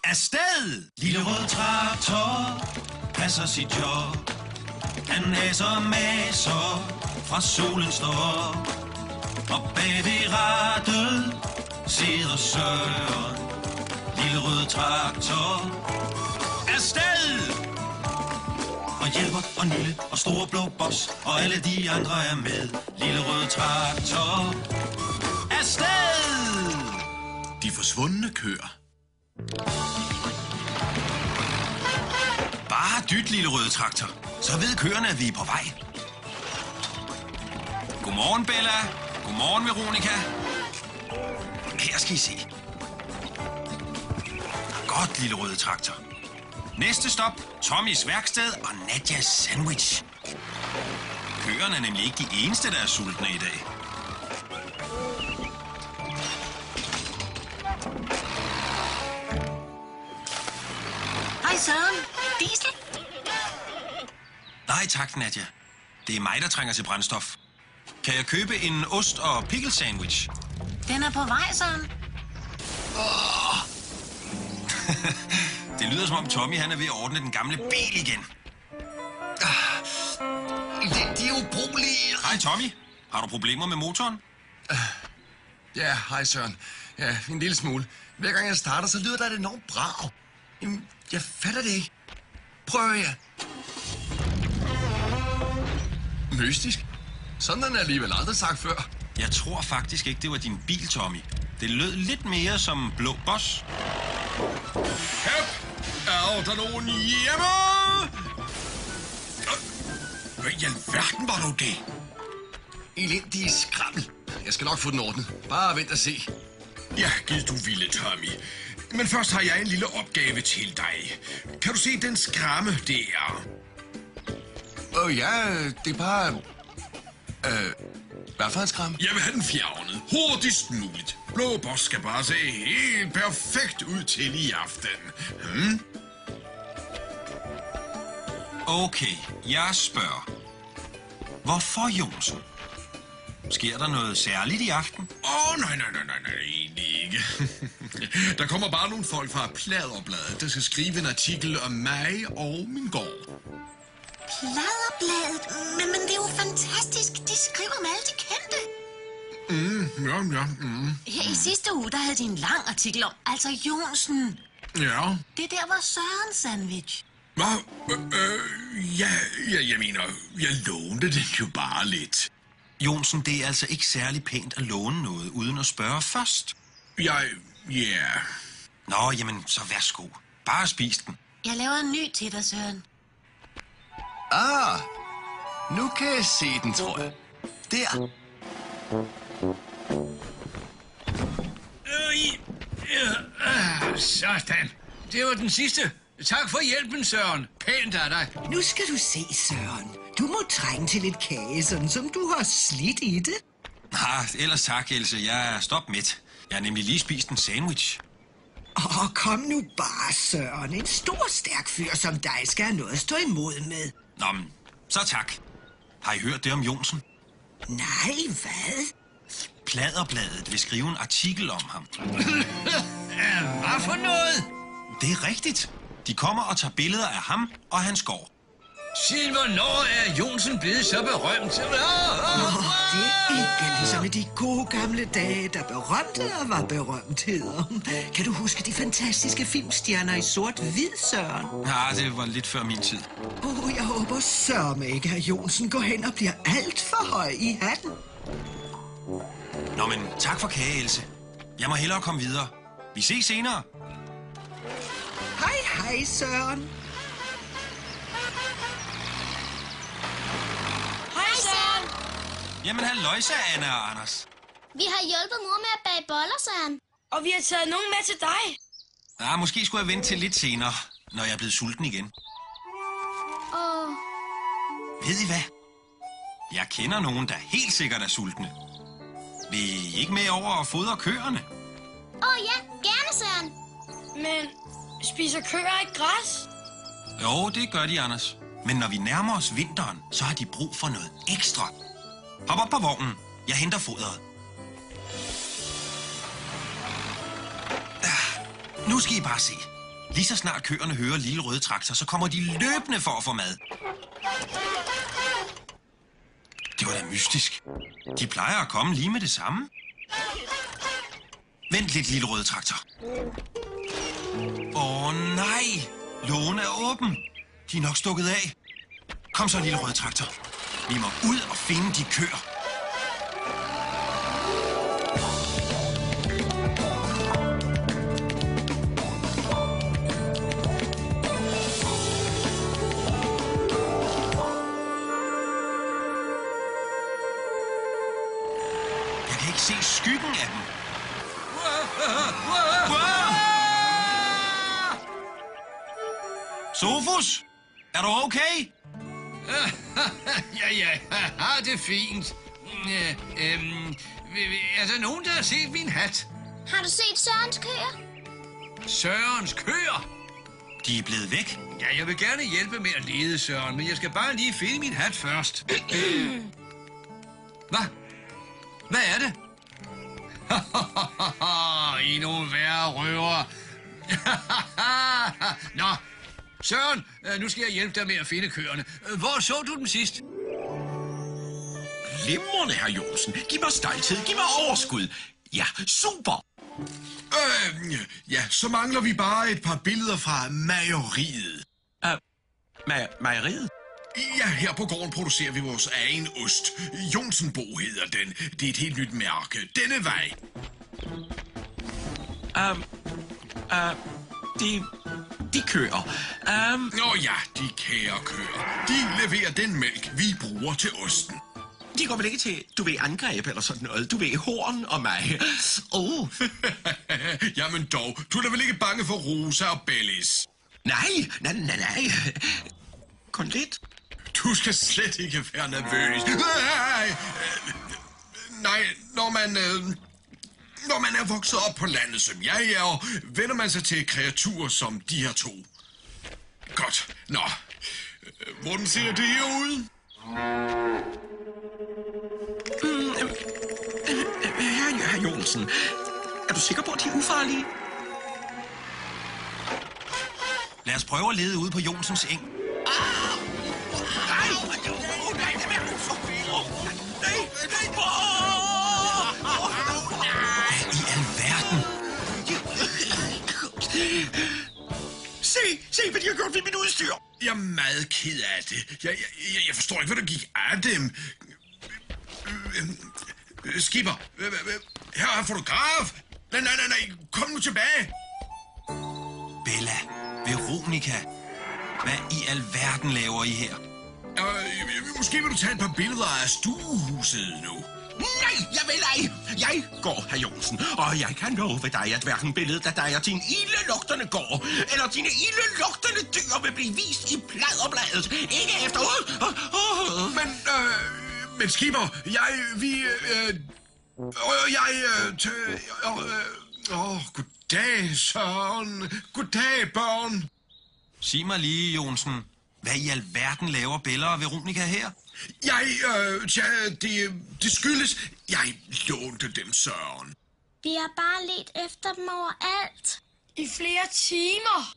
Afsted! Lille rød traktor passer sit job. Han næser maser fra solen står. Og bag ved rattet sidder Søren. Lille rød traktor afsted! Og hjælper og Nille og store blå boss. Og alle de andre er med. Lille rød traktor afsted! De forsvundne køer. Bare dyt, lille røde traktor. Så ved køerne, at vi er på vej. Godmorgen, Bella. Godmorgen, Veronica. Her skal I se. Godt, lille røde traktor. Næste stop, Tommys værksted og Nadjas sandwich. Køerne er nemlig ikke de eneste, der er sultne i dag. Hej Søren. Diesel? Nej tak, Nadja. Det er mig, der trænger til brændstof. Kan jeg købe en ost- og pickle sandwich? Den er på vej, Søren. Det lyder som om Tommy han er ved at ordne den gamle bil igen. De er ubrugelige. Hej Tommy. Har du problemer med motoren? Ja, hej Søren. Ja, en lille smule. Hver gang jeg starter, så lyder der et enormt brag. Jamen, jeg fatter det ikke. Prøv jeg. Mystisk. Sådan har jeg alligevel aldrig sagt før. Jeg tror faktisk ikke, det var din bil, Tommy. Det lød lidt mere som Blå Boss. Hep! Er der nogen hjemme? Hvad i alverden var nu det? Elendige skrammel. Jeg skal nok få den ordnet. Bare vent og se. Ja, gid du ville, Tommy. Men først har jeg en lille opgave til dig. Kan du se den skramme der? Ja, det er bare... hvad for en skram? Jeg vil have den fjernet hurtigst muligt. Blå Boss skal bare se helt perfekt ud til i aften. Okay, jeg spørger. Hvorfor, Jonsen? Sker der noget særligt i aften? Nej, egentlig ikke. Der kommer bare nogle folk fra Pladerbladet, der skal skrive en artikel om mig og min gård. Pladerbladet? Men det er jo fantastisk. De skriver om alle de kendte. Ja. Her i sidste uge, der havde de en lang artikel om, altså Jonsen. Ja. Det der var Sørens sandwich. Hvad? Jeg mener, jeg lånte den jo bare lidt. Jonsen, det er altså ikke særlig pænt at låne noget, uden at spørge først. Ja. Nå, jamen, så værsgo. Bare spis den. Jeg laver en ny til dig, Søren. Nu kan jeg se den, tror jeg. Der. Sådan. Det var den sidste. Tak for hjælpen, Søren. Pænt af dig. Nu skal du se, Søren. Du må trænge til lidt kage, sådan som du har slidt i det. Ellers tak, Else. Jeg er stop midt. Jeg har nemlig lige spist en sandwich. Kom nu bare, Søren. En stor, stærk fyr som dig skal have noget at stå imod med. Nå, men, så tak. Har I hørt det om Jonsen? Nej, hvad? Pladerbladet vil skrive en artikel om ham. Hvad for noget? Det er rigtigt. De kommer og tager billeder af ham og hans gård. Siden hvornår er Jonsen blevet så berømt? Det er ikke ligesom i de gode gamle dage, der berømte var berømtheder. Kan du huske de fantastiske filmstjerner i sort-hvid, Søren? Det var lidt før min tid. Jeg håber sørme ikke, at Jonsen går hen og bliver alt for høj i hatten. Nå, men tak for kage, Else. Jeg må hellere komme videre. Vi ses senere. Hej, Søren. Hej, Søren. Jamen, halløjsa, Anna og Anders. Vi har hjulpet mor med at bage boller, Søren. Og vi har taget nogen med til dig. Måske skulle jeg vente til lidt senere, når jeg er blevet sulten igen. Ved I hvad? Jeg kender nogen, der helt sikkert er sultne. Vil I ikke med over og fodre køerne? Ja, gerne, Søren. Men spiser køer ikke græs? Jo, det gør de, Anders. Men når vi nærmer os vinteren, så har de brug for noget ekstra. Hop op på vognen. Jeg henter fodret. Nu skal I bare se. Lige så snart køerne hører Lille Røde Traktor, så kommer de løbende for at få mad. Det var da mystisk. De plejer at komme lige med det samme. Vent lidt, Lille Røde Traktor. Nej! Lågen er åben. De er nok stukket af. Kom så, Lille Røde Traktor. Vi må ud og finde de køer. Jeg kan ikke se skyggen af dem. Sofus, er du okay? Ja, det er fint. Er der nogen, der har set min hat? Har du set Sørens køer? Sørens køer? De er blevet væk. Ja, jeg vil gerne hjælpe med at lede Søren, men jeg skal bare lige finde min hat først. Hvad? Hvad er det? I nogle værre røver. Nå, Søren, nu skal jeg hjælpe dig med at finde køerne. Hvor så du dem sidst? Glimrende, herr Jonsen. Giv mig stolthed, giv mig overskud. Ja, super. Ja, så mangler vi bare et par billeder fra mejeriet. Mejeriet? Ja, her på gården producerer vi vores egen ost. Jonsenbo hedder den. Det er et helt nyt mærke. Denne vej. De kører. Ja, de kære køer. De leverer den mælk, vi bruger til osten. De går vel ikke til, du ved, angreb eller sådan noget. Du ved, Horn og mig. Jamen dog, du er da vel ikke bange for Rosa og Bellis? Nej. Kun lidt. Du skal slet ikke være nervøs. Nej, når man er vokset op på landet som jeg er, og vender man sig til kreaturer som de her to. Godt. Nå, hvordan ser det her ud? Herr Jonsen, er du sikker på, at de er ufarlige? Lad os prøve at lede ude på Jonsens eng. Hvad i alverden? Se, hvad de har gjort ved mit udstyr. Jeg er meget ked af det. Jeg forstår ikke, hvad der gik af dem. Skipper, her er en fotograf. Nej, kom nu tilbage. Bella, Veronica, hvad i alverden laver I her? Måske vil du tage et par billeder af stuehuset nu. Nej, jeg vil ej. Jeg går, herr Jonsen, og jeg kan love dig, at hverken billedet af dig og din ildelugtende gård, eller dine ildelugtende dyr vil blive vist i Pladderbladet. Ikke efter... Men Skipper, goddag, Søren. Goddag, børn. Sig mig lige, Jonsen, hvad i alverden laver Bella og Veronica her? Det skyldes, jeg lånte dem, Søren. Vi har bare let efter dem overalt. I flere timer.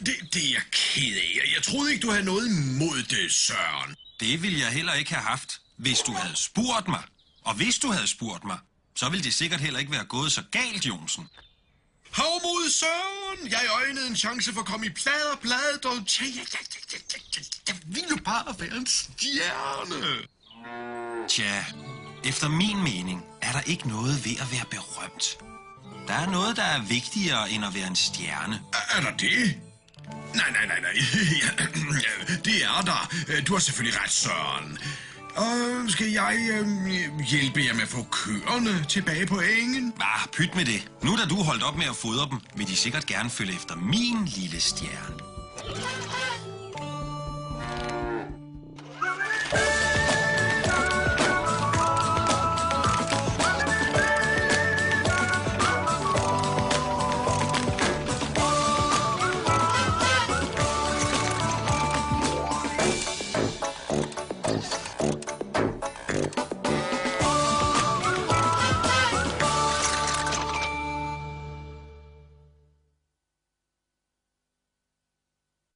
Det er jeg ked af. Jeg troede ikke, du havde noget imod det, Søren. Det ville jeg heller ikke have haft, hvis du havde spurgt mig. Og hvis du havde spurgt mig, så ville det sikkert heller ikke være gået så galt, Jonsen. Havmod, Søren! Jeg øjnede en chance for at komme i Pladderbladet, og jeg ville jo bare være en stjerne. Tja, efter min mening er der ikke noget ved at være berømt. Der er noget, der er vigtigere end at være en stjerne. Er der det? Nej. Det er der. Du har selvfølgelig ret, Søren. Og skal jeg hjælpe jer med at få køerne tilbage på engen? Pyt med det. Nu da du holdt op med at fodre dem, vil de sikkert gerne følge efter min lille stjerne.